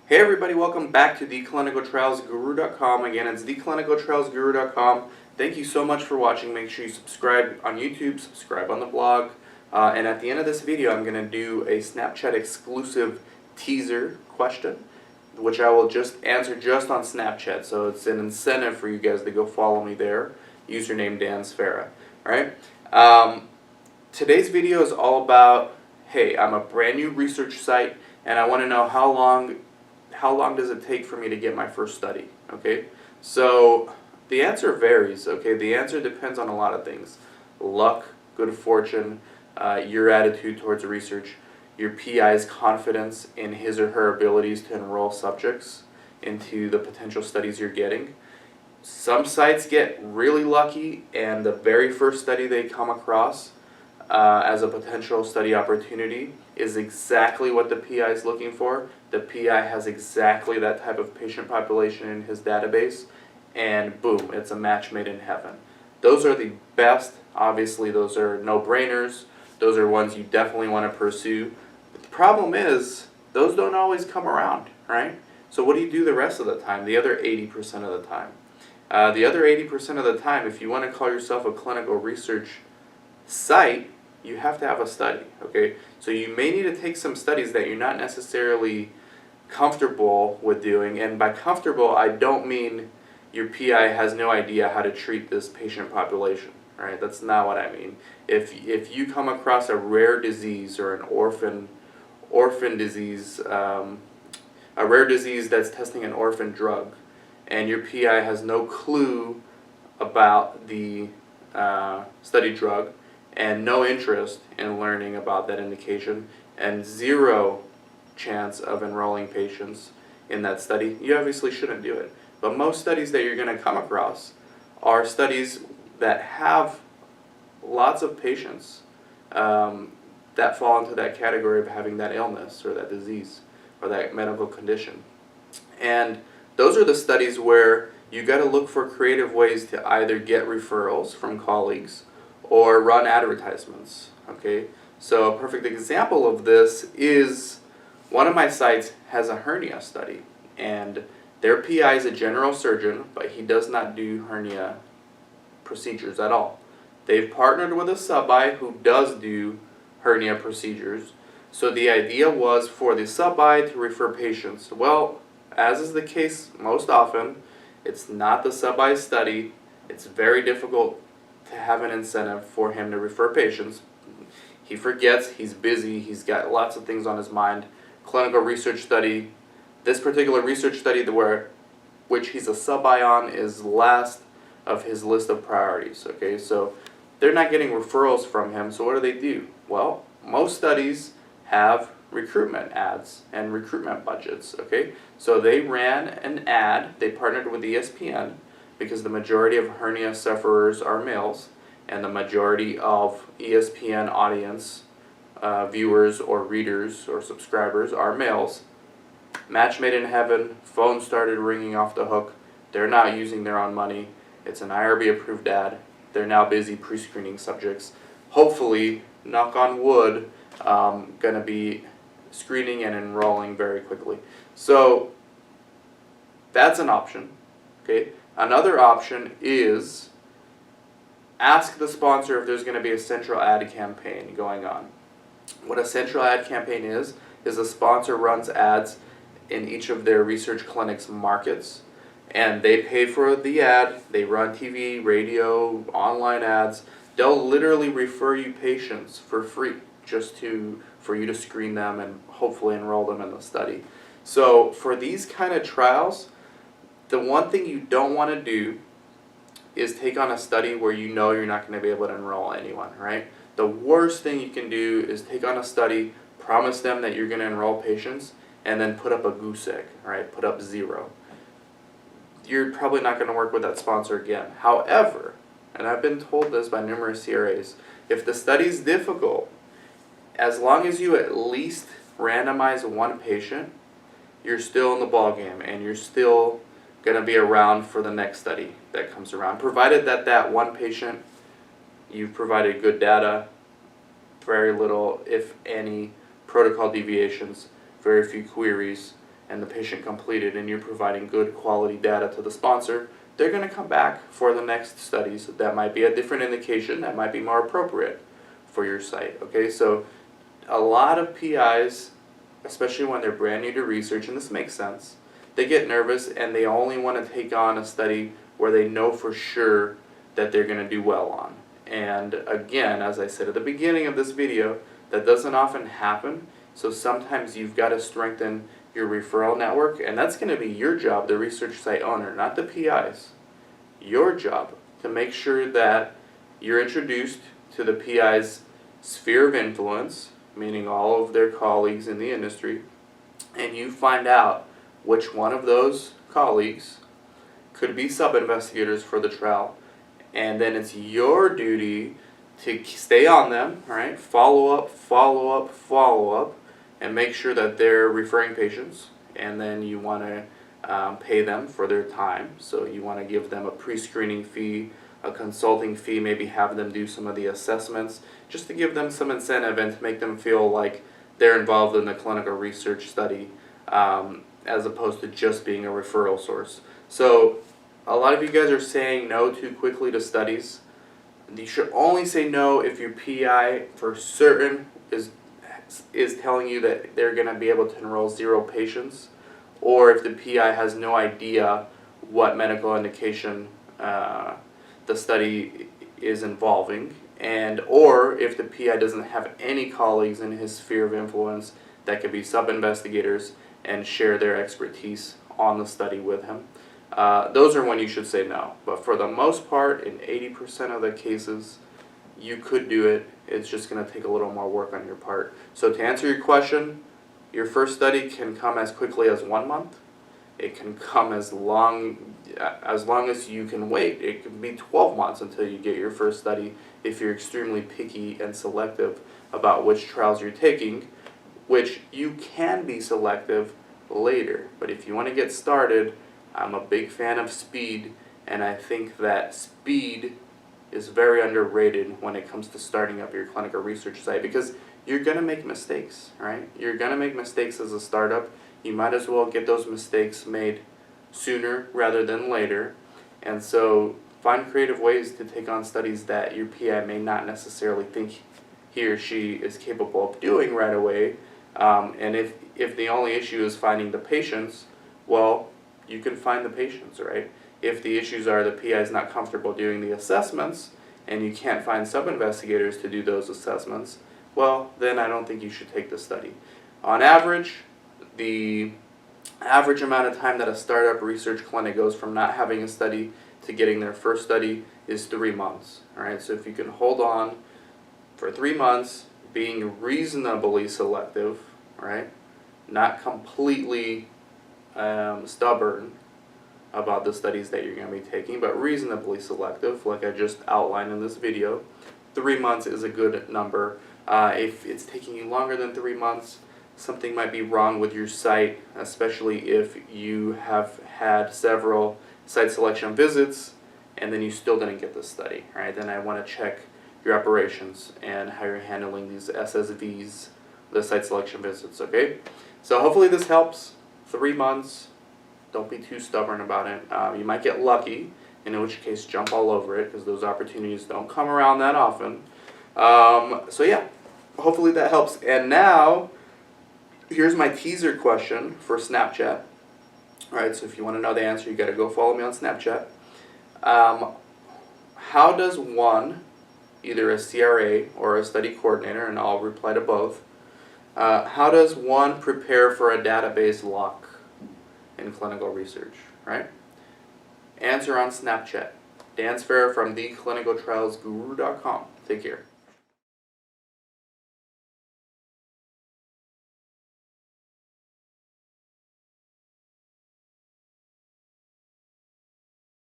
Hey everybody, welcome back to theclinicaltrialsguru.com. Again, it's theclinicaltrialsguru.com. Thank you so much for watching. Make sure you subscribe on YouTube, subscribe on the blog, and at the end of this video I'm going to do a Snapchat exclusive teaser question, which I will just answer just on Snapchat. So it's an incentive for you guys to go follow me there. Username Dan Sfera. Alright? Today's video is all about, hey, I'm a brand new research site and I want to know how long does it take for me to get my first study, okay? So the answer varies, okay? The answer depends on a lot of things. Luck, good fortune, your attitude towards research, your PI's confidence in his or her abilities to enroll subjects into the potential studies you're getting. Some sites get really lucky and the very first study they come across as a potential study opportunity is exactly what the PI is looking for. The PI has exactly that type of patient population in his database, and boom, it's a match made in heaven. Those are the best. Obviously, those are no-brainers. Those are ones you definitely want to pursue. But the problem is, those don't always come around, right? So what do you do the rest of the time, the other 80% of the time? The other 80% of the time, if you want to call yourself a clinical research site, you have to have a study, okay? So you may need to take some studies that you're not necessarily comfortable with doing, and by comfortable, I don't mean your PI has no idea how to treat this patient population, right? That's not what I mean. If you come across a rare disease or an orphan disease, a rare disease that's testing an orphan drug, and your PI has no clue about the study drug, and no interest in learning about that indication, and zero chance of enrolling patients in that study, you obviously shouldn't do it. But most studies that you're going to come across are studies that have lots of patients that fall into that category of having that illness or that disease or that medical condition. And those are the studies where you got to look for creative ways to either get referrals from colleagues or run advertisements, okay? So a perfect example of this is one of my sites has a hernia study, and their PI is a general surgeon, but he does not do hernia procedures at all. They've partnered with a sub-I who does do hernia procedures, so the idea was for the sub-I to refer patients. Well, as is the case most often, it's not the sub-I's study. It's very difficult to have an incentive for him to refer patients. He forgets, he's busy, he's got lots of things on his mind. Clinical research study, this particular research study which he's a sub-I on is last of his list of priorities, okay? So they're not getting referrals from him, so what do? Well, most studies have recruitment ads and recruitment budgets, okay? So they ran an ad, they partnered with ESPN, because the majority of hernia sufferers are males, and the majority of ESPN audience, viewers or readers or subscribers are males. Match made in heaven, phone started ringing off the hook. They're not using their own money. It's an IRB approved ad. They're now busy pre-screening subjects. Hopefully, knock on wood, gonna be screening and enrolling very quickly. So that's an option, okay? Another option is ask the sponsor if there's going to be a central ad campaign going on. What a central ad campaign is a sponsor runs ads in each of their research clinics' markets, and they pay for the ad, they run TV, radio, online ads. They'll literally refer you patients for free just for you to screen them and hopefully enroll them in the study. So for these kind of trials, the one thing you don't want to do is take on a study where you know you're not going to be able to enroll anyone, right? The worst thing you can do is take on a study, promise them that you're going to enroll patients, and then put up a goose egg, right? Put up 0. You're probably not going to work with that sponsor again. However, and I've been told this by numerous CRAs, if the study's difficult, as long as you at least randomize one patient, you're still in the ballgame and you're still going to be around for the next study that comes around, provided that one patient, you've provided good data, very little, if any, protocol deviations, very few queries, and the patient completed, and you're providing good quality data to the sponsor, they're going to come back for the next studies that might be a different indication, that might be more appropriate for your site. Okay, so a lot of PIs, especially when they're brand new to research, and this makes sense, they get nervous and they only want to take on a study where they know for sure that they're going to do well on. And again, as I said at the beginning of this video, that doesn't often happen. So sometimes you've got to strengthen your referral network, and that's going to be your job, the research site owner, not the PI's. Your job to make sure that you're introduced to the PI's sphere of influence, meaning all of their colleagues in the industry, and you find out which one of those colleagues could be sub-investigators for the trial, and then it's your duty to stay on them, right? Follow up, and make sure that they're referring patients, and then you want to pay them for their time. So you want to give them a pre-screening fee, a consulting fee, maybe have them do some of the assessments, just to give them some incentive and to make them feel like they're involved in the clinical research study, as opposed to just being a referral source. So a lot of you guys are saying no too quickly to studies. You should only say no if your PI for certain is telling you that they're going to be able to enroll 0 patients, or if the PI has no idea what medical indication the study is involving, and or if the PI doesn't have any colleagues in his sphere of influence that could be sub-investigators and share their expertise on the study with him. Those are when you should say no. But for the most part, in 80% of the cases, you could do it. It's just going to take a little more work on your part. So to answer your question, your first study can come as quickly as 1 month. It can come as long as you can wait. It can be 12 months until you get your first study if you're extremely picky and selective about which trials you're taking, which you can be selective later. But if you want to get started, I'm a big fan of speed, and I think that speed is very underrated when it comes to starting up your clinical research site, because you're going to make mistakes, right? You're going to make mistakes as a startup. You might as well get those mistakes made sooner rather than later. And so find creative ways to take on studies that your PI may not necessarily think he or she is capable of doing right away. And if the only issue is finding the patients, well, you can find the patients, right? If the issues are the PI is not comfortable doing the assessments and you can't find sub-investigators to do those assessments, well, then I don't think you should take the study. On average, the average amount of time that a startup research clinic goes from not having a study to getting their first study is 3 months. All right, so if you can hold on for 3 months, being reasonably selective, right, not completely stubborn about the studies that you're going to be taking, but reasonably selective, like I just outlined in this video, 3 months is a good number. If it's taking you longer than 3 months, something might be wrong with your site, especially if you have had several site selection visits and then you still didn't get the study, right? Then I want to check your operations and how you're handling these SSVs, the site selection visits, okay? So hopefully this helps. 3 months, don't be too stubborn about it. You might get lucky, in which case jump all over it, because those opportunities don't come around that often. So yeah, hopefully that helps. And now, here's my teaser question for Snapchat. Alright, so if you want to know the answer, you got to go follow me on Snapchat. How does one, either a CRA or a study coordinator, and I'll reply to both, how does one prepare for a database lock in clinical research, right? Answer on Snapchat. Dan Sfera from theclinicaltrialsguru.com. Take care.